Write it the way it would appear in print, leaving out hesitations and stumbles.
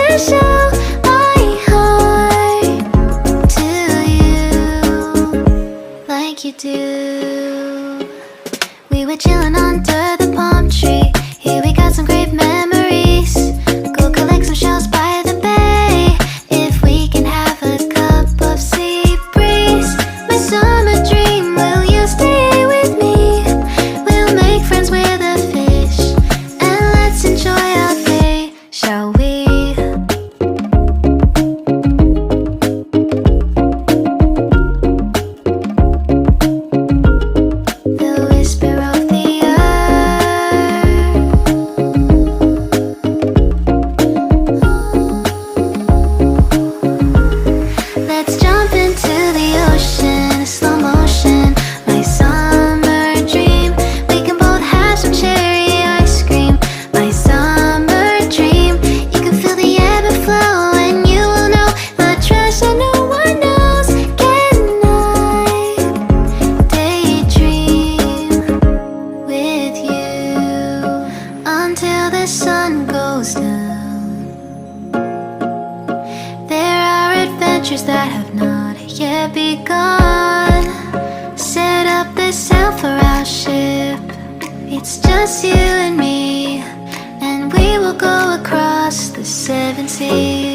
to show my heart to you like you do. We were chilling under the palm tree. Here we got some great memories. Go collect some shells by the bay. If we can have a cup of sea breeze. My summer dream, will you stay with me? We'll make friends with the fish, and let's enjoy our day, shall we? The whisper of the earth. Let's jump into the ocean, slow motion. My summer dream, we can both have some cherry ice cream. My summer dream, you can feel the ebb and flow, and you will know the treasure no one knows. Can I daydream with you until the sun goes down? There are adventures that have not yet begun. Set up the sail for our ship. It's just you and me, and we will go across the 7 seas.